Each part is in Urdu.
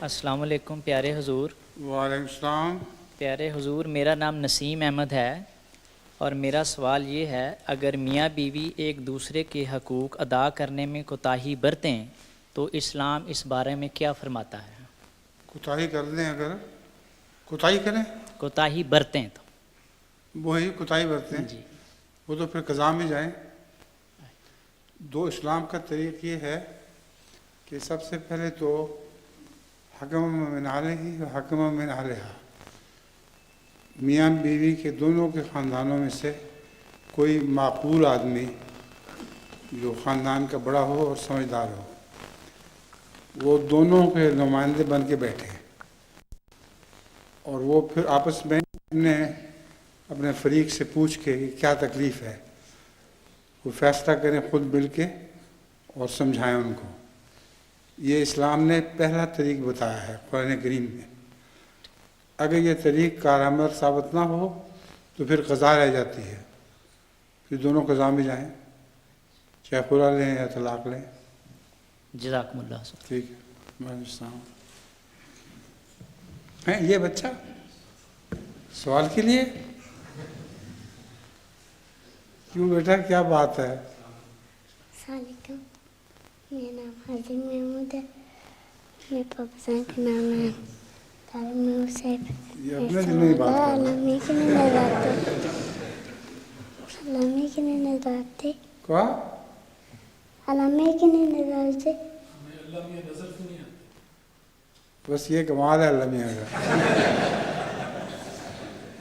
السلام علیکم پیارے حضور۔ وعلیکم السلام۔ پیارے حضور، میرا نام نسیم احمد ہے اور میرا سوال یہ ہے، اگر میاں بیوی ایک دوسرے کے حقوق ادا کرنے میں کوتاہی برتیں تو اسلام اس بارے میں کیا فرماتا ہے؟ کوتاہی کر دیں، اگر کوتاہی کریں، کوتاہی برتیں تو وہی کوتاہی برتیں، جی وہ تو پھر قضا میں جائیں۔ دو اسلام کا طریق یہ ہے کہ سب سے پہلے تو حکم من اہلہ و حکم من اہلہا، میاں بیوی کے دونوں کے خاندانوں میں سے کوئی معقول آدمی جو خاندان کا بڑا ہو اور سمجھدار ہو، وہ دونوں کے نمائندے بن کے بیٹھے اور وہ پھر آپس میں اپنے فریق سے پوچھ کے کہ کیا تکلیف ہے، وہ فیصلہ کریں خود مل کے اور سمجھائیں ان کو۔ یہ اسلام نے پہلا طریق بتایا ہے قرآن کریم میں۔ اگر یہ طریق کارآمد ثابت نہ ہو تو پھر قضا رہ جاتی ہے، پھر دونوں قضا میں جائیں، چاہے خلا لیں یا طلاق لیں۔ جزاکم اللہ خیر۔ ٹھیک ہے، وعلیکم السلام۔ ہیں یہ بچہ سوال کے لیے کیوں بیٹا، کیا بات ہے؟ السلام علیکم، میرا نام حاضر محمود ہے، میرے پاپا صاحب کا نام ہے طارق محمود صاحب۔ یہ اپنے دل میں ہی بات کر رہا ہے۔ علامے کی نہیں نظارتے کیا؟ علامے کی نہیں نظارتے۔ بس یہ کمال ہے اللہ میاں کا۔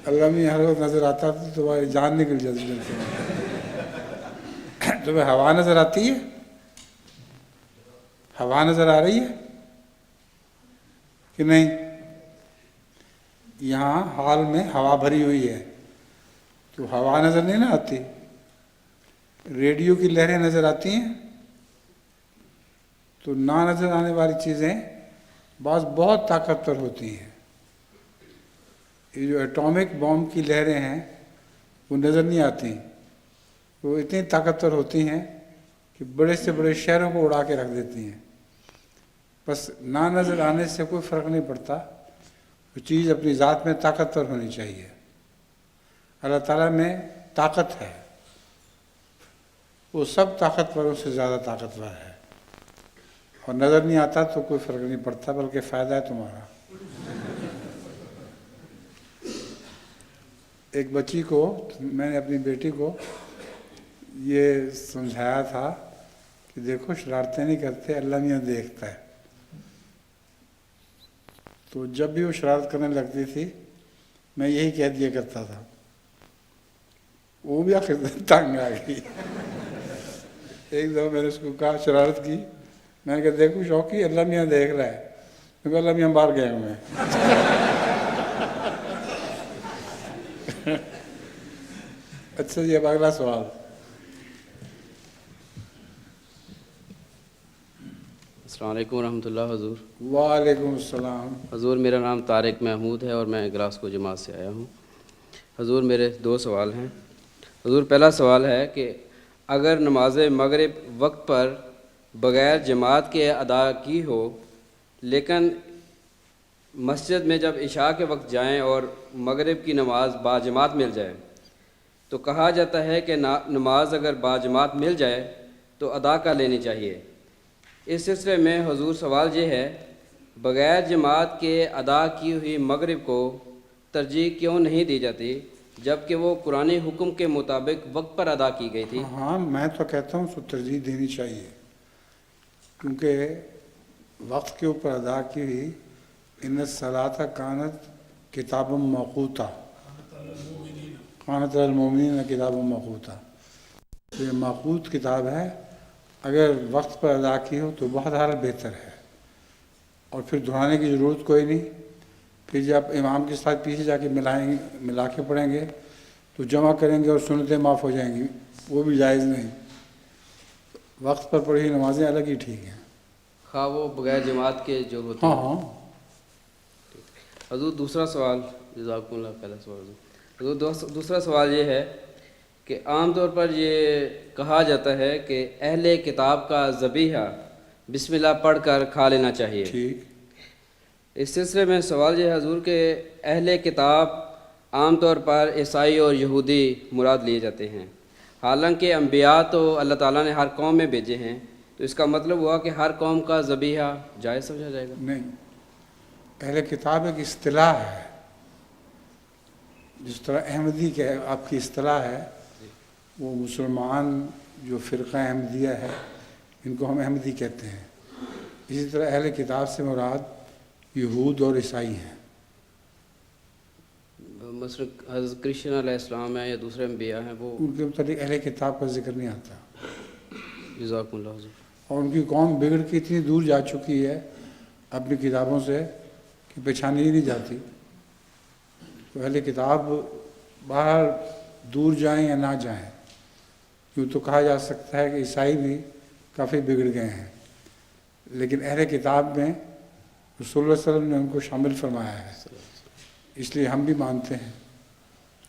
اللہ میاں ہر وقت نظر آتا تو تمہاری جان نکل جاتی ہے۔ تمہیں ہوا نظر آتی ہے؟ ہوا نظر آ رہی ہے کہ نہیں؟ یہاں ہال میں ہوا بھری ہوئی ہے تو ہوا نظر نہیں نہ آتی؟ ریڈیو کی لہریں نظر آتی ہیں؟ تو نہ نظر آنے والی چیزیں بعض بہت طاقتور ہوتی ہیں۔ یہ جو ایٹامک بام کی لہریں ہیں وہ نظر نہیں آتی، وہ اتنی طاقتور ہوتی ہیں کہ بڑے سے بڑے شہروں کو اڑا کے رکھ دیتی ہیں۔ بس نہ نظر آنے سے کوئی فرق نہیں پڑتا، وہ چیز اپنی ذات میں طاقتور ہونی چاہیے۔ اللہ تعالیٰ میں طاقت ہے، وہ سب طاقتوروں سے زیادہ طاقتور ہے، اور نظر نہیں آتا تو کوئی فرق نہیں پڑتا بلکہ فائدہ ہے تمہارا۔ ایک بچی کو، میں نے اپنی بیٹی کو یہ سمجھایا تھا کہ دیکھو شرارتیں نہیں کرتے، اللہ میاں دیکھتا ہے۔ تو جب بھی وہ شرارت کرنے لگتی تھی میں یہی کہہ دیا کرتا تھا، وہ بھی آخر تنگ آ گئی۔ ایک دفعہ میں نے اس کو کہا، شرارت کی، میں نے کہا دیکھو شوقی اللہ میاں دیکھ رہا ہے، میں کہا اللہ میاں باہر گئے ہوئے ہیں۔ اچھا جی، اب اگلا سوال۔ السلام علیکم ورحمۃ اللہ حضور۔ وعلیکم السلام۔ حضور میرا نام طارق محمود ہے اور میں گلاسکو جماعت سے آیا ہوں۔ حضور میرے دو سوال ہیں۔ حضور پہلا سوال ہے کہ اگر نماز مغرب وقت پر بغیر جماعت کے ادا کی ہو لیکن مسجد میں جب عشاء کے وقت جائیں اور مغرب کی نماز باجماعت مل جائے تو کہا جاتا ہے کہ نماز اگر باجماعت مل جائے تو ادا کر لینی چاہیے۔ اس سلسلے میں حضور سوال یہ ہے، بغیر جماعت کے ادا کی ہوئی مغرب کو ترجیح کیوں نہیں دی جاتی جبکہ وہ قرآن حکم کے مطابق وقت پر ادا کی گئی تھی؟ ہاں، میں تو کہتا ہوں اس کو ترجیح دینی چاہیے، کیونکہ وقت کے اوپر ادا کی ہوئی ان الصلاۃ کانت کتاب موقوتا، کانت المؤمنین کتاب موقوتا، یہ موقوت کتاب ہے، اگر وقت پر ادا کی ہو تو بہت زیادہ بہتر ہے، اور پھر دہرانے کی ضرورت کوئی نہیں۔ پھر جب امام کے ساتھ پیچھے جا کے ملا کے پڑھیں گے تو جمع کریں گے اور سنتیں معاف ہو جائیں گی، وہ بھی جائز نہیں۔ وقت پر پڑھی نمازیں الگ ہی ٹھیک ہیں، خواہ وہ بغیر جماعت کے جو ہوتے ہاں ہیں۔ ہاں۔ حضور دوسرا سوال، جزاکم اللہ پہلا سوال۔ حضور دوسرا سوال یہ ہے کہ عام طور پر یہ کہا جاتا ہے کہ اہل کتاب کا ذبیحہ بسم اللہ پڑھ کر کھا لینا چاہیے، ٹھیک۔ اس سلسلے میں سوال یہ ہے حضور کہ اہل کتاب عام طور پر عیسائی اور یہودی مراد لیے جاتے ہیں، حالانکہ انبیاء تو اللہ تعالیٰ نے ہر قوم میں بھیجے ہیں، تو اس کا مطلب ہوا کہ ہر قوم کا ذبیحہ جائز سمجھا جائے گا؟ نہیں، اہل کتاب ایک اصطلاح ہے، جس طرح احمدی کے آپ کی اصطلاح ہے، وہ مسلمان جو فرقہ احمدیہ ہے ان کو ہم احمدی کہتے ہیں، اسی طرح اہل کتاب سے مراد یہود اور عیسائی ہیں۔ مثلا حضرت کرشن علیہ السلام ہیں یا دوسرے انبیاء ہیں، وہ ان کے متعلق اہل کتاب کا ذکر نہیں آتا، جزاکم اللہ حضور۔ اور ان کی قوم بگڑ کے اتنی دور جا چکی ہے اپنی کتابوں سے کہ پہچانی ہی نہیں جاتی، تو اہل کتاب باہر دور جائیں یا نہ جائیں، یوں تو کہا جا سکتا ہے کہ عیسائی بھی کافی بگڑ گئے ہیں، لیکن اہل کتاب میں رسول اللہ صلی اللہ علیہ وسلم نے ان کو شامل فرمایا ہے، اس لیے ہم بھی مانتے ہیں۔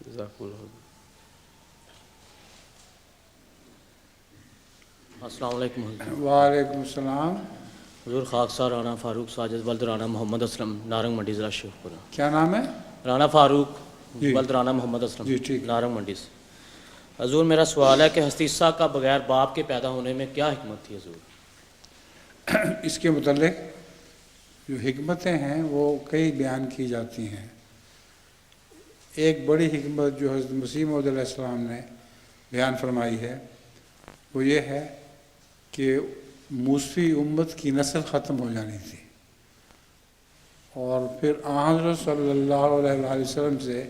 جزاکم اللہ حضور۔ السلام علیکم حضور۔ وعلیکم السلام۔ حضور خاکسار رانا فاروق ساجد ولد رانا محمد اسلم، نارنگ منڈی ضلع شیخ پورہ۔ کیا نام ہے؟ رانا فاروق جی۔ ولد رانا محمد اسلم، جی، ٹھیک۔ نارنگ منڈی سے۔ حضور میرا سوال ہے کہ حسیسہ کا بغیر باپ کے پیدا ہونے میں کیا حکمت تھی حضور؟ اس کے متعلق جو حکمتیں ہیں وہ کئی بیان کی جاتی ہیں۔ ایک بڑی حکمت جو حضرت مسیح موعود علیہ السلام نے بیان فرمائی ہے وہ یہ ہے کہ موسوی امت کی نسل ختم ہو جانی تھی، اور پھر حضرت صلی اللہ علیہ وآلہ وسلم سے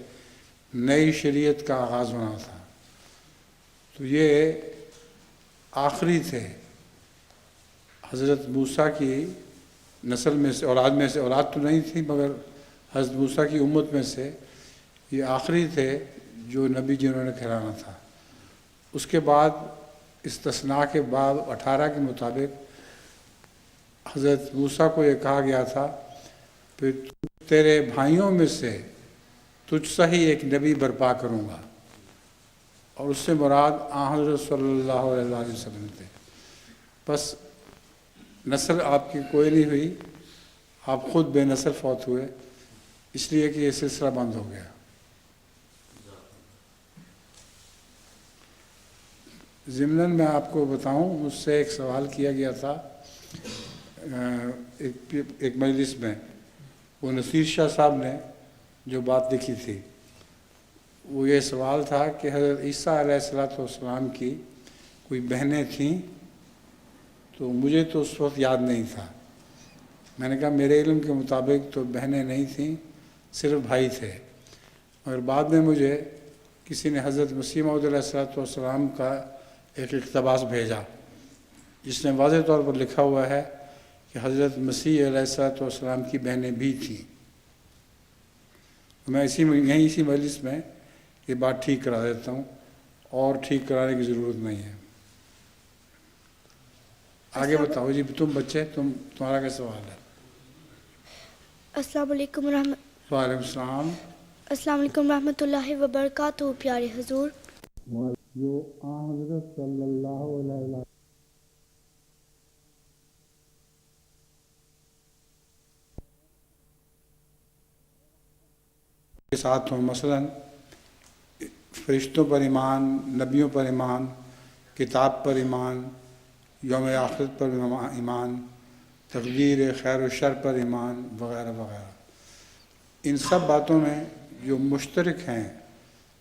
نئی شریعت کا آغاز ہونا تھا، تو یہ آخری تھے۔ حضرت موسیٰ کی نسل میں سے، اولاد تو نہیں تھی، مگر حضرت موسیٰ کی امت میں سے یہ آخری تھے جو نبی جنہوں نے کہلانا تھا۔ اس کے بعد استثناء کے باب 18 کے مطابق حضرت موسیٰ کو یہ کہا گیا تھا پھر تیرے بھائیوں میں سے تجھ سے ہی ایک نبی برپا کروں گا، اور اس سے مراد حضرت صلی اللہ علیہ وآلہ وسلم تھے۔ بس نسل آپ کی کوئی نہیں ہوئی، آپ خود بے نسل فوت ہوئے، اس لیے کہ یہ سلسلہ بند ہو گیا۔ ضمناً میں آپ کو بتاؤں، مجھ سے ایک سوال کیا گیا تھا ایک مجلس میں، وہ نصیر شاہ صاحب نے جو بات لکھی تھی، وہ یہ سوال تھا کہ حضرت عیسیٰ علیہ السلام کی کوئی بہنیں تھیں، تو مجھے تو اس وقت یاد نہیں تھا۔ میں نے کہا میرے علم کے مطابق تو بہنیں نہیں تھیں، صرف بھائی تھے، اور بعد میں مجھے کسی نے حضرت مسیح موعود علیہ السلام کا ایک اقتباس بھیجا جس میں واضح طور پر لکھا ہوا ہے کہ حضرت مسیح علیہ السلام کی بہنیں بھی تھیں۔ میں اسی مجلس میں یہ بات ٹھیک کرا دیتا ہوں، اور ٹھیک کرانے کی ضرورت نہیں ہے۔ آگے بتاؤ جی، تم بچے، تمہارا کیا سوال ہے؟ السلام علیکم ورحمۃ وعلیکم السلام۔ السلام علیکم ورحمۃ اللہ وبرکاتہ۔ پیارے حضور، جو حضرت صلی اللہ علیہ وسلم کے ساتھ ہوں، مثلا فرشتوں پر ایمان، نبیوں پر ایمان، کتاب پر ایمان، یوم آخرت پر ایمان، تقدیر خیر و شر پر ایمان، وغیرہ وغیرہ، ان سب باتوں میں جو مشترک ہیں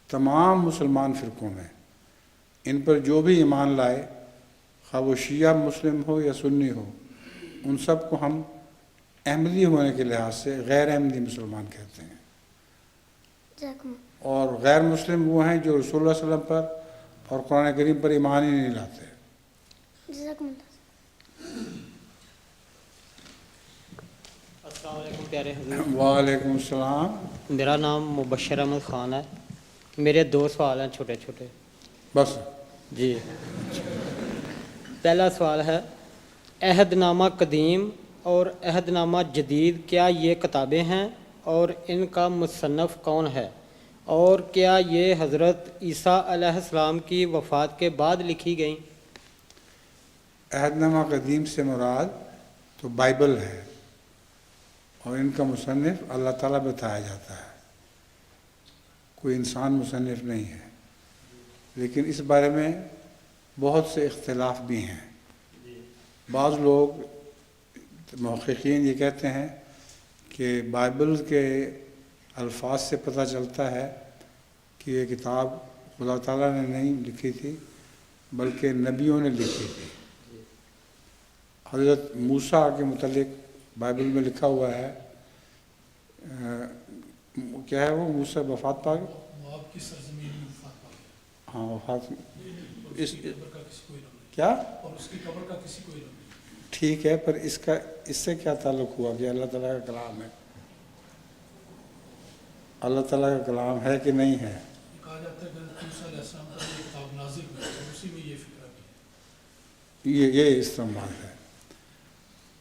تمام مسلمان فرقوں میں، ان پر جو بھی ایمان لائے، خواہ وہ شیعہ مسلم ہو یا سنی ہو، ان سب کو ہم احمدی ہونے کے لحاظ سے غیر احمدی مسلمان کہتے ہیں۔ اور غیر مسلم وہ ہیں جو رسول اللہ صلی اللہ علیہ وسلم پر اور قرآن کریم پر ایمان ہی نہیں لاتے۔ السلام علیکم پیارے حضور۔ وعلیکم السلام۔ میرا نام مبشر احمد خان ہے۔ میرے 2 سوال ہیں چھوٹے چھوٹے۔ بس جی، پہلا سوال ہے، عہد نامہ قدیم اور عہد نامہ جدید کیا یہ کتابیں ہیں، اور ان کا مصنف کون ہے، اور کیا یہ حضرت عیسیٰ علیہ السلام کی وفات کے بعد لکھی گئیں؟ عہد نامہ قدیم سے مراد تو بائبل ہے، اور ان کا مصنف اللہ تعالیٰ بتایا جاتا ہے، کوئی انسان مصنف نہیں ہے۔ لیکن اس بارے میں بہت سے اختلاف بھی ہیں۔ بعض لوگ محققین یہ کہتے ہیں کہ بائبل کے الفاظ سے پتہ چلتا ہے کہ یہ کتاب خدا تعالیٰ نے نہیں لکھی تھی بلکہ نبیوں نے لکھی تھی۔ حضرت موسیٰ کے متعلق بائبل میں لکھا ہوا ہے، کیا ہے وہ؟ موسیٰ وفات پا گئے، مواب کی سرزمین میں وفات پا گیا، ہاں وفات، اور اس کی قبر کا کسی کو علم نہیں، کیا اور اس کی قبر کا کسی کو علم نہیں۔ ٹھیک ہے، پر اس سے کیا تعلق ہوا کہ اللہ تعالیٰ کا کلام ہے؟ اللہ تعالیٰ کا کلام ہے کہ نہیں ہے؟ یہ کہا جاتا ہے کہ موسیٰ علیہ السلام پر یہ کتاب نازل ہوئی اور اسی میں یہ فکرہ بھی ہے۔ یہ استعمال ہے۔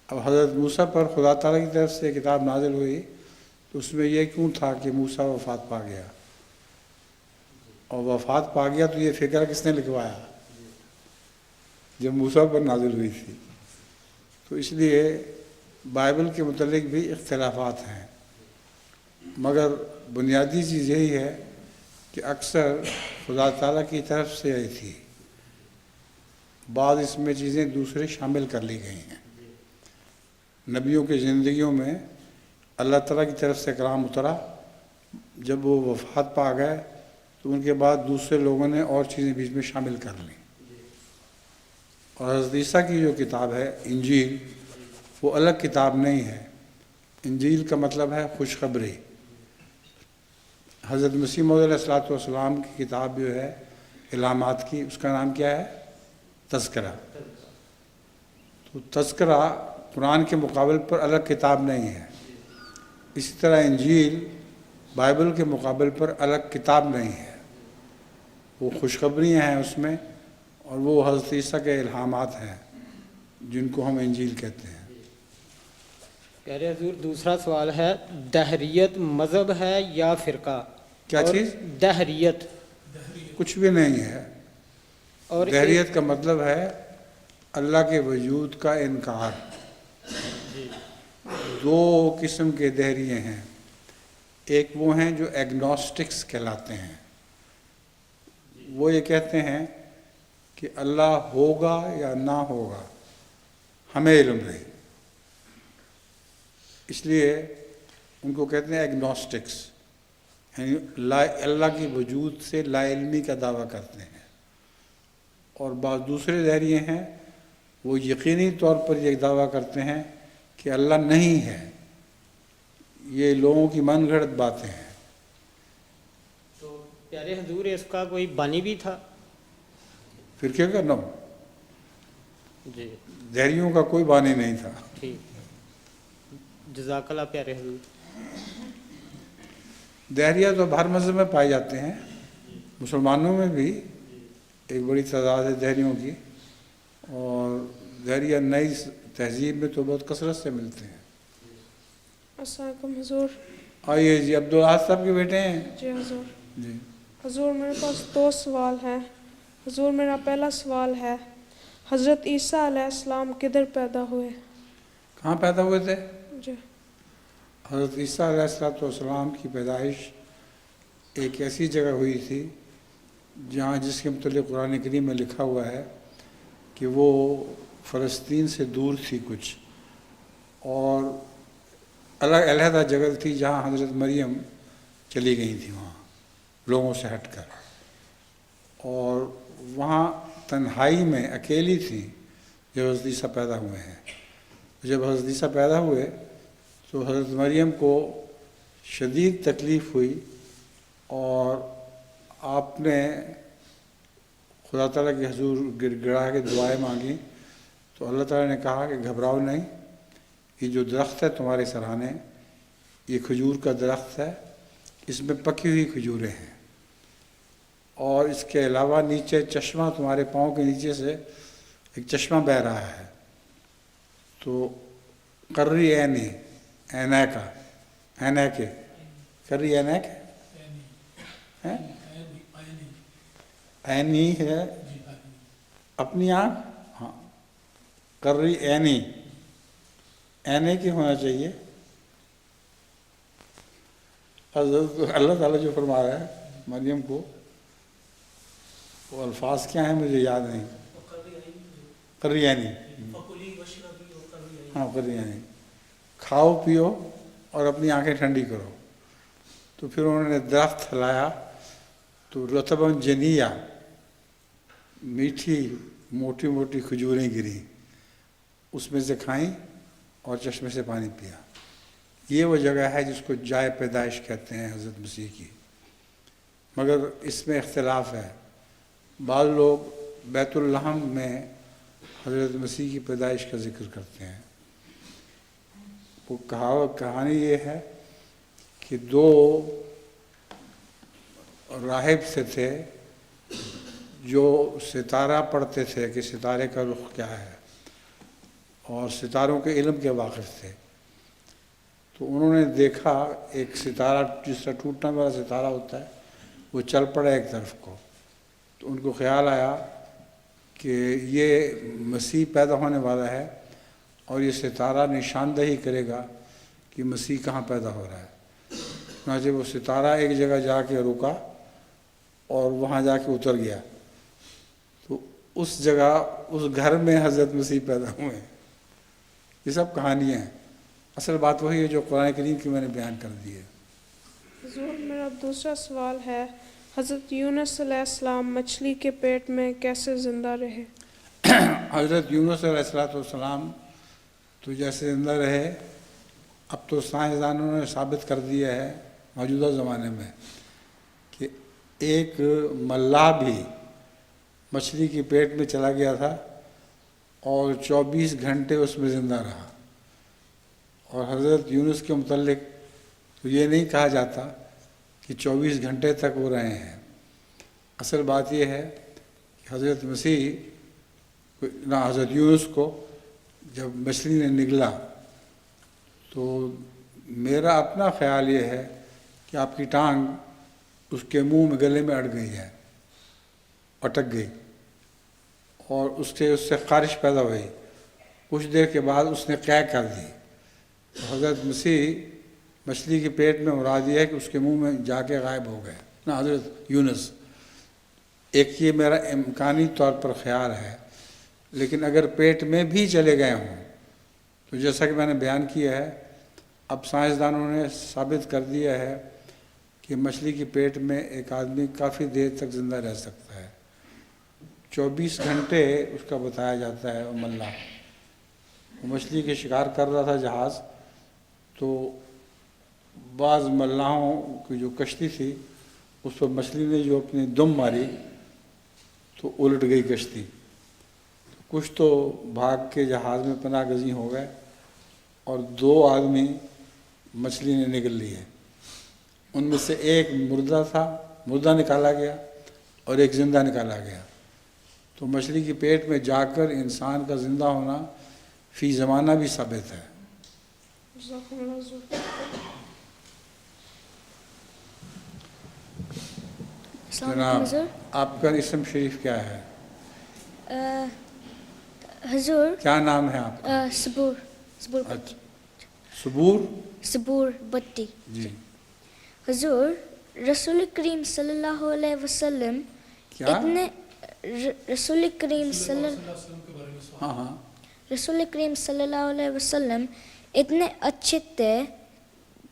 اب حضرت موسیٰ پر خدا تعالیٰ کی طرف سے کتاب نازل ہوئی تو اس میں یہ کیوں تھا کہ موسیٰ وفات پا گیا؟ اور وفات پا گیا تو یہ فکر کس نے لکھوایا؟ جب موسیٰ پر نازل ہوئی تھی۔ تو اس لیے بائبل کے متعلق بھی اختلافات ہیں، مگر بنیادی چیز یہی ہے کہ اکثر خدا تعالیٰ کی طرف سے آئی تھی، بعض اس میں چیزیں دوسرے شامل کر لی گئی ہیں۔ نبیوں کی زندگیوں میں اللہ تعالیٰ کی طرف سے کلام اترا، جب وہ وفات پا گئے تو ان کے بعد دوسرے لوگوں نے اور چیزیں بیچ میں شامل کر لیں۔ اور حضرت عیسیٰ کی جو کتاب ہے انجیل، وہ الگ کتاب نہیں ہے۔ انجیل کا مطلب ہے خوشخبری۔ حضرت مسیح موعود علیہ السلام کی کتاب جو ہے الہامات کی، اس کا نام کیا ہے؟ تذکرہ۔ تو تذکرہ قرآن کے مقابل پر الگ کتاب نہیں ہے۔ اسی طرح انجیل بائبل کے مقابل پر الگ کتاب نہیں ہے، وہ خوشخبریاں ہیں اس میں، اور وہ حضرت عیسیٰ کے الہامات ہیں جن کو ہم انجیل کہتے ہیں۔ پیارے حضور، دوسرا سوال ہے، دہریت مذہب ہے یا فرقہ؟ کیا اور چیز؟ دہریت کچھ بھی نہیں ہے۔ اور دہریت کا مطلب ہے اللہ کے وجود کا انکار۔ دو قسم کے دہریے ہیں، ایک وہ ہیں جو ایگنوسٹکس کہلاتے ہیں، وہ یہ کہتے ہیں کہ اللہ ہوگا یا نہ ہوگا ہمیں علم نہیں، اس لیے ان کو کہتے ہیں ایگنوسٹکس، یعنی اللہ کی وجود سے لا علمی کا دعویٰ کرتے ہیں۔ اور بعض دوسرے دہریے ہیں، وہ یقینی طور پر یہ دعویٰ کرتے ہیں کہ اللہ نہیں ہے، یہ لوگوں کی من گھڑت باتیں ہیں۔ تو پیارے حضور، اس کا کوئی بانی بھی تھا؟ فرقے کا نو، جی دہریوں کا کوئی بانی نہیں تھا۔ ٹھیک، جزاک اللہ پیارے حضور۔ دہریہ تو ہر مذہب میں پائے جاتے ہیں، مسلمانوں میں بھی ایک بڑی تعداد ہے دہریوں کی، اور دہریہ نئی تہذیب میں تو بہت کثرت سے ملتے ہیں۔ السلام علیکم حضور۔ آئیے جی، عبدالحق صاحب کے بیٹے ہیں جی حضور۔ جی۔ حضور میرے پاس 2 سوال ہیں۔ حضور میرا پہلا سوال ہے، حضرت عیسیٰ علیہ السلام کدھر پیدا ہوئے؟ کہاں پیدا ہوئے تھے؟ جی۔ حضرت عیسیٰ علیہ السلام کی پیدائش ایک ایسی جگہ ہوئی تھی جہاں جس کے متعلق قرآن کریم میں لکھا ہوا ہے کہ وہ فلسطین سے دور تھی کچھ، اور الگ علیحدہ جگہ تھی جہاں حضرت مریم چلی گئی تھی، وہاں لوگوں سے ہٹ کر، اور وہاں تنہائی میں اکیلی تھی جب حضرت عیسیٰ پیدا ہوئے ہیں۔ جب حضرت عیسیٰ پیدا ہوئے تو حضرت مریم کو شدید تکلیف ہوئی، اور آپ نے خدا تعالیٰ کے حضور گڑ گڑا کے دعائیں مانگی، تو اللہ تعالیٰ نے کہا کہ گھبراؤ نہیں، یہ جو درخت ہے تمہارے سرانے، یہ کھجور کا درخت ہے، اس میں پکی ہوئی کھجوریں ہیں، اور اس کے علاوہ نیچے چشمہ، تمہارے پاؤں کے نیچے سے ایک چشمہ بہہ رہا ہے، تو قری عینی، عینہ کا، عینہ کے، قری عینہ کے ہیں، عینی ہے اپنی آنکھ، ہاں، قری عینی، عینے کی ہونا چاہیے، حضرت اللہ تعالیٰ جو فرما رہا ہے مریم کو، وہ الفاظ کیا ہیں مجھے یاد نہیں، قریانی، ہاں قریانی، کھاؤ پیو اور اپنی آنکھیں ٹھنڈی کرو. تو پھر انہوں نے درخت ہلایا تو رطباً جنیہ، میٹھی موٹی موٹی کھجوریں گریں، اس میں سے کھائیں اور چشمے سے پانی پیا. یہ وہ جگہ ہے جس کو جائے پیدائش کہتے ہیں حضرت مسیح کی. مگر اس میں اختلاف ہے. بعض لوگ بیت اللحم میں حضرت مسیح کی پیدائش کا ذکر کرتے ہیں. وہ کہانی یہ ہے کہ دو راہب سے تھے جو ستارہ پڑھتے تھے کہ ستارے کا رخ کیا ہے، اور ستاروں کے علم کے واقف تھے. تو انہوں نے دیکھا ایک ستارہ جس طرح ٹوٹنے والا ستارہ ہوتا ہے وہ چل پڑا ایک طرف کو. تو ان کو خیال آیا کہ یہ مسیح پیدا ہونے والا ہے اور یہ ستارہ نشاندہی کرے گا کہ مسیح کہاں پیدا ہو رہا ہے. چنانچہ وہ ستارہ ایک جگہ جا کے رکا اور وہاں جا کے اتر گیا. تو اس جگہ اس گھر میں حضرت مسیح پیدا ہوئے. یہ سب کہانیاں ہیں. اصل بات وہی ہے جو قرآن کریم کی میں نے بیان کر دی ہے. حضور میرا دوسرا سوال ہے، حضرت یونس علیہ السلام مچھلی کے پیٹ میں کیسے زندہ رہے؟ حضرت یونس علیہ السلام تو جیسے زندہ رہے، اب تو سائنسدانوں نے ثابت کر دیا ہے موجودہ زمانے میں کہ ایک ملاح بھی مچھلی کے پیٹ میں چلا گیا تھا اور 24 گھنٹے اس میں زندہ رہا. اور حضرت یونس کے متعلق تو یہ نہیں کہا جاتا کہ 24 گھنٹے تک وہ رہے ہیں. اصل بات یہ ہے کہ حضرت مسیح حضرت یونس کو جب مچھلی نے نگلا تو میرا اپنا خیال یہ ہے کہ آپ کی ٹانگ اس کے منہ میں گلے میں اڑ گئی ہے، اٹک گئی، اور اس سے خارش پیدا ہوئی. کچھ دیر کے بعد اس نے قے کر دی. حضرت مسیح مچھلی کے پیٹ میں مراد یہ ہے کہ اس کے منہ میں جا کے غائب ہو گئے نا حضرت یونس. ایک یہ میرا امکانی طور پر خیال ہے. لیکن اگر پیٹ میں بھی چلے گئے ہوں تو جیسا کہ میں نے بیان کیا ہے، اب سائنسدانوں نے ثابت کر دیا ہے کہ مچھلی کے پیٹ میں ایک آدمی کافی دیر تک زندہ رہ سکتا ہے. 24 گھنٹے اس کا بتایا جاتا ہے. ملاح وہ مچھلی کے شکار کر رہا تھا جہاز، تو بعض ملاحوں کی جو کشتی تھی اس پر مچھلی نے جو اپنی دم ماری تو الٹ گئی کشتی. کچھ تو بھاگ کے جہاز میں پناہ گزین ہو گئے اور 2 آدمی مچھلی نے نگل لیے. ان میں سے ایک مردہ تھا، مردہ نکالا گیا، اور ایک زندہ نکالا گیا. تو مچھلی کے پیٹ میں جا کر انسان کا زندہ ہونا فی زمانہ بھی ثابت ہے. جزاکم اللہ حضور. جناب آپ کا اسم شریف کیا ہے؟ حضور کیا نام ہے آپ کا؟ صبور اچھا صبور صبور بٹی. جی. حضور رسول کریم صلی اللہ علیہ وسلم کیا؟ رسول کریم صلی ہاں رسول کریم صلی اللہ علیہ وسلم اتنے اچھے تھے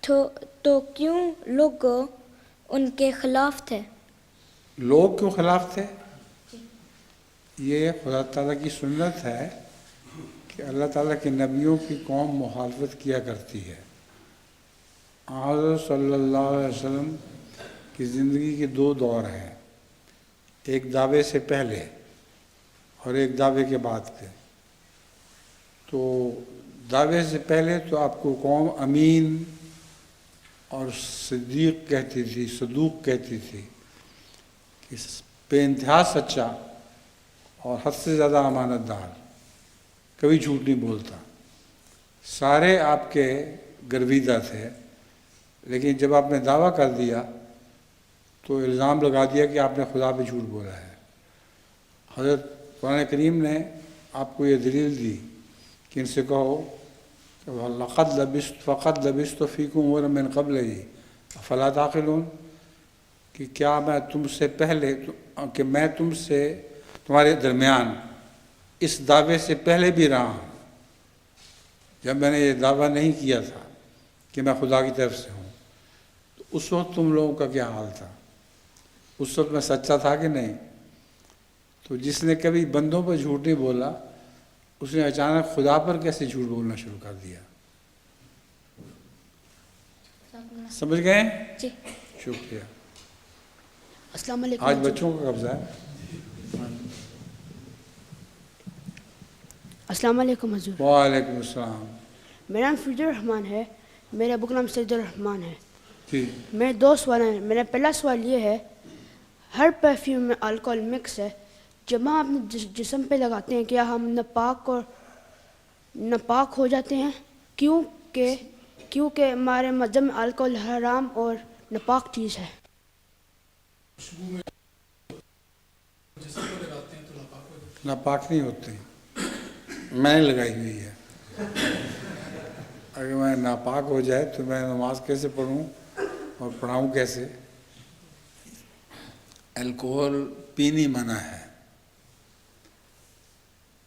تو کیوں لوگ ان کے خلاف تھے؟ لوگ کیوں خلاف تھے؟ یہ خدا تعالیٰ کی سنت ہے کہ اللہ تعالیٰ کے نبیوں کی قوم مخالفت کیا کرتی ہے. حضرت صلی اللہ علیہ وسلم کی زندگی کے 2 دور ہیں، ایک دعوے سے پہلے اور ایک دعوے کے بعد کے. تو دعوے سے پہلے تو آپ کو قوم امین اور صدیق کہتی تھی، صدوق کہتی تھی، کہ بے انتہا سچا اور حد سے زیادہ امانت دار، کبھی جھوٹ نہیں بولتا. سارے آپ کے گرویدہ تھے. لیکن جب آپ نے دعویٰ کر دیا تو الزام لگا دیا کہ آپ نے خدا پہ جھوٹ بولا ہے. حضرت قرآن کریم نے آپ کو یہ دلیل دی کہ ان سے کہو کہ فَقَدْ لَبِثْتُ فِيكُمْ عُمُرًا مِّن قَبْلِهِ فلا تعقلون کہ کیا میں تم سے پہلے کہ میں تم سے تمہارے درمیان اس دعوے سے پہلے بھی رہا ہوں، جب میں نے یہ دعویٰ نہیں کیا تھا کہ میں خدا کی طرف سے ہوں، تو اس وقت تم لوگوں کا کیا حال تھا؟ اس وقت میں سچا تھا کہ نہیں؟ تو جس نے کبھی بندوں پر جھوٹ نہیں بولا، اس نے اچانک خدا پر کیسے جھوٹ بولنا شروع کر دیا؟ سمجھ گئے؟ جی شکریہ۔ السلام علیکم آج حضور۔ بچوں کا قبضہ ہے۔ السلام علیکم حضور۔ وعلیکم السلام۔ میرا نام فرید الرحمان ہے، میرے ابو کا نام سید الرحمان ہے۔ جی میرے دو سوال ہیں۔ میرا پہلا سوال یہ ہے، ہر پرفیوم میں الکوہول مکس ہے، جب ہم اپنے جسم پہ لگاتے ہیں کیا ہم ناپاک ہو جاتے ہیں؟ کیونکہ ہمارے مذہب میں الکوہول حرام اور ناپاک چیز ہے۔ خوشبو میں جسم کو لگاتے ہیں تو ناپاک ہو جاتے ناپاک نہیں ہوتے، میں نے لگائی ہوئی ہے۔ اگر میں ناپاک ہو جائے تو میں نماز کیسے پڑھوں اور پڑھاؤں کیسے؟ الکوہل پینی منع ہے۔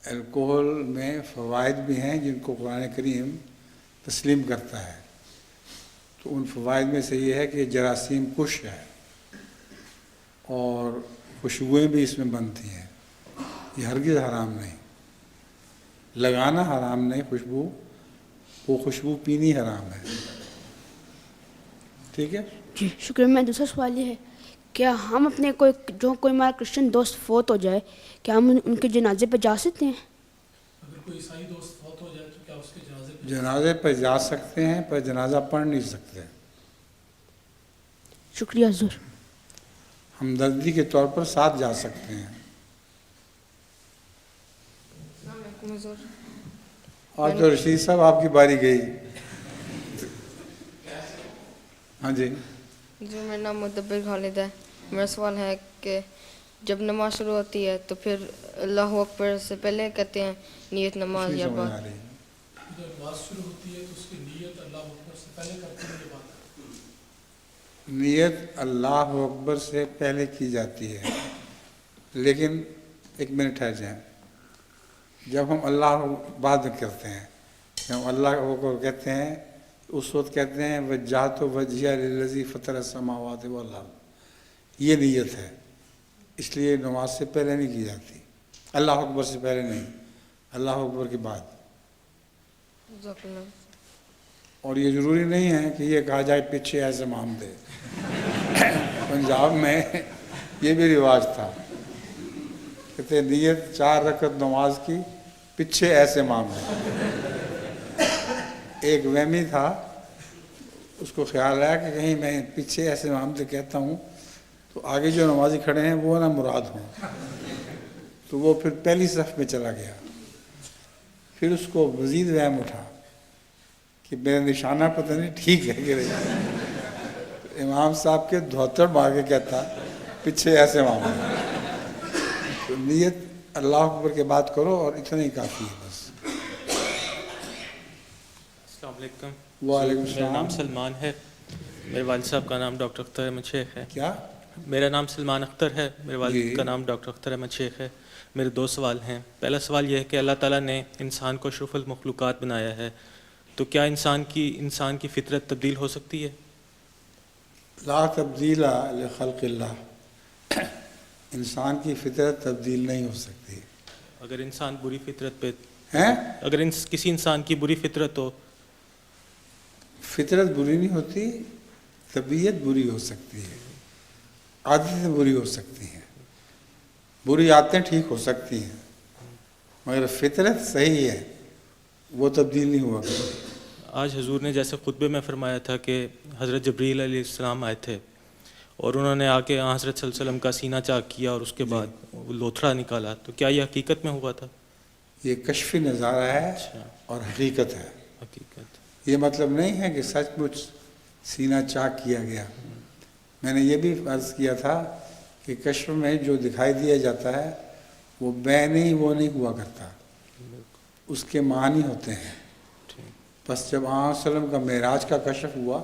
الکوہل میں فوائد بھی ہیں جن کو قرآن کریم تسلیم کرتا ہے، تو ان فوائد میں سے یہ ہے کہ جراثیم کش ہے اور خوشبوئیں بھی اس میں بنتی ہیں۔ یہ ہرگز حرام نہیں، لگانا حرام نہیں، خوشبو وہ خوشبو پینی حرام ہے۔ ٹھیک ہے؟ جی شکریہ۔ میں دوسرا سوال یہ ہے، کیا ہم اپنے کوئی ہمارا کرسچن دوست فوت ہو جائے، کیا ہم ان کے جنازے پہ جا سکتے ہیں؟ ہیں۔ اگر کوئی عیسائی دوست فوت ہو جائے تو کیا اس کے جنازے پہ جنازے پہ جا سکتے ہیں پر جنازہ پڑھ نہیں سکتے۔ شکریہ حضور۔ ہمدردی کے طور پر ساتھ جا سکتے ہیں۔ السلام علیکم حضور۔ اور تو رشید صاحب آپ کی باری گئی۔ ہاں جی جو میرا نام مدبر خالد ہے، میرا سوال ہے کہ جب نماز شروع ہوتی ہے تو پھر اللہ اکبر سے پہلے کہتے ہیں نیت نماز نہیں یا سمجھ آ بعد؟ رہی۔ جب نماز شروع ہوتی ہے تو اس کی نیت اللہ اکبر سے پہلے کرتے ہیں یہ بات؟ نیت اللہ اکبر سے پہلے کی جاتی ہے، لیکن ایک منٹ ٹھہر جائیں۔ جب ہم اللہ بعد کرتے ہیں، جب ہم اللہ اکبر کہتے ہیں، اس وقت کہتے ہیں وجہت وجہیہ للذی فطر السماوات والارض، یہ نیت ہے، اس لیے نماز سے پہلے نہیں کی جاتی، اللہ اکبر سے پہلے نہیں، اللہ اکبر کے بعد۔ جزاک اللہ۔ اور یہ ضروری نہیں ہے کہ یہ کہا جائے پیچھے ایسے امام دے۔ پنجاب میں یہ بھی رواج تھا، کہتے نیت 4 رکعت نماز کی، پیچھے ایسے امام ہے۔ ایک وہمی تھا، اس کو خیال آیا کہ کہیں میں پیچھے ایسے امام سے کہتا ہوں تو آگے جو نمازی کھڑے ہیں وہ نہ مراد ہوں، تو وہ پھر پہلی صف میں چلا گیا۔ پھر اس کو مزید وہم اٹھا کہ میرا نشانہ پتہ نہیں ٹھیک ہے کہ نہیں۔ امام صاحب کے دھوتر مار کے کہتا پیچھے ایسے امام ہے۔ تو نیت اللہ اکبر کے بعد کرو اور اتنا ہی کافی ہے بس۔ السلام علیکم۔ وعلیکم میرا السلام۔ نام سلمان ہے، میرے والد صاحب کا نام ڈاکٹر اختر احمد شیخ ہے۔ کیا؟ میرا نام سلمان اختر ہے، میرے والد جی۔ کا نام ڈاکٹر اختر احمد شیخ ہے۔ میرے 2 سوال ہیں۔ پہلا سوال یہ ہے کہ اللہ تعالیٰ نے انسان کو اشرف المخلوقات بنایا ہے، تو کیا انسان کی فطرت تبدیل ہو سکتی ہے؟ لا تبدیل لخلق اللہ، انسان کی فطرت تبدیل نہیں ہو سکتی اگر انسان بری فطرت پہ ہے۔ اگر کسی انسان کی بری فطرت ہو، فطرت بری نہیں ہوتی، طبیعت بری ہو سکتی ہے، عادتیں بری ہو سکتی ہیں، بری عادتیں ٹھیک ہو سکتی ہیں، مگر فطرت صحیح ہے، وہ تبدیل نہیں ہوا کرتی۔ آج حضور نے جیسے خطبے میں فرمایا تھا کہ حضرت جبریل علیہ السلام آئے تھے اور انہوں نے آ کے حضرت صلی اللہ علیہ وسلم کا سینہ چاک کیا اور اس کے بعد وہ لوتھڑا نکالا، تو کیا یہ حقیقت میں ہوا تھا؟ یہ کشفی نظارہ ہے اور حقیقت ہے۔ حقیقت یہ مطلب نہیں ہے کہ سچ مچ سینہ چاک کیا گیا۔ میں نے یہ بھی عرض کیا تھا کہ کشف میں جو دکھائی دیا جاتا ہے وہ وہ نہیں ہوا کرتا، اس کے معنی ہوتے ہیں۔ بس جب آن وسلم کا معراج کا کشف ہوا،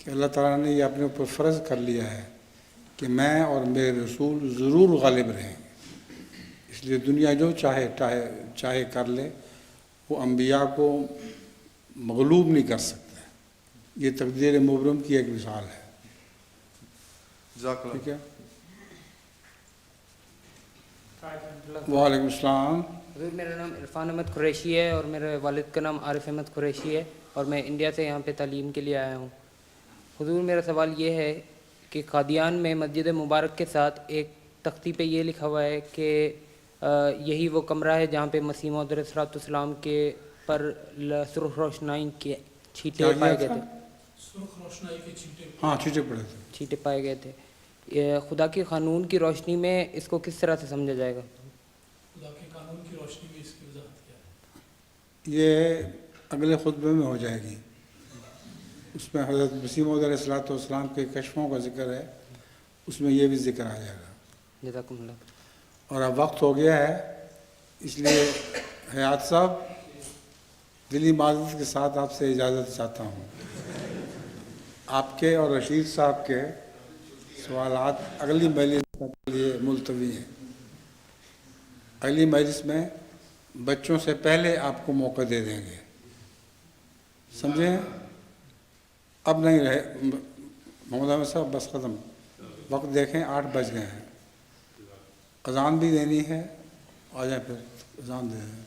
کہ اللہ تعالیٰ نے یہ اپنے اوپر فرض کر لیا ہے کہ میں اور میرے رسول ضرور غالب رہیں گے، اس لیے دنیا جو چاہے کر لے، وہ انبیاء کو مغلوب نہیں کر سکتا۔ یہ تقدیر مبرم کی ایک مثال ہے۔ ٹھیک ہے، وعلیکم السلام۔ حضور میرا نام عرفان احمد قریشی ہے اور میرے والد کا نام عارف احمد قریشی ہے اور میں انڈیا سے یہاں پہ تعلیم کے لیے آیا ہوں۔ حضور میرا سوال یہ ہے کہ قادیان میں مسجد مبارک کے ساتھ ایک تختی پہ یہ لکھا ہوا ہے کہ یہی وہ کمرہ ہے جہاں پہ مسیح موعود علیہ السلام کے پر سرخ روشنائی کے چھینٹے پائے گئے تھے۔ سرخ روشنائی کے چھینٹے، ہاں چھینٹے پڑے تھے، چھینٹے پائے گئے تھے۔ خدا کے قانون کی روشنی میں اس کو کس طرح سے سمجھا جائے گا؟ خدا کے قانون کی روشنی میں اس کی وضاحت کیا ہے؟ یہ اگلے خطبے میں ہو جائے گی، اس میں حضرت مسیح موعود علیہ السلام کے کشفوں کا ذکر ہے، اس میں یہ بھی ذکر آ جائے گا۔ جزاکم اللہ۔ اور اب وقت ہو گیا ہے، اس لیے حیات صاحب دلی معذرت کے ساتھ آپ سے اجازت چاہتا ہوں۔ آپ کے اور رشید صاحب کے سوالات اگلی مجلس کے لیے ملتوی ہیں۔ اگلی مجلس میں بچوں سے پہلے آپ کو موقع دے دیں گے، سمجھیں؟ اب نہیں رہے محمد احمد صاحب، بس ختم، وقت دیکھیں 8 بج گئے ہیں، اذان بھی دینی ہے، آ جائیں پھر اذان دے دیں۔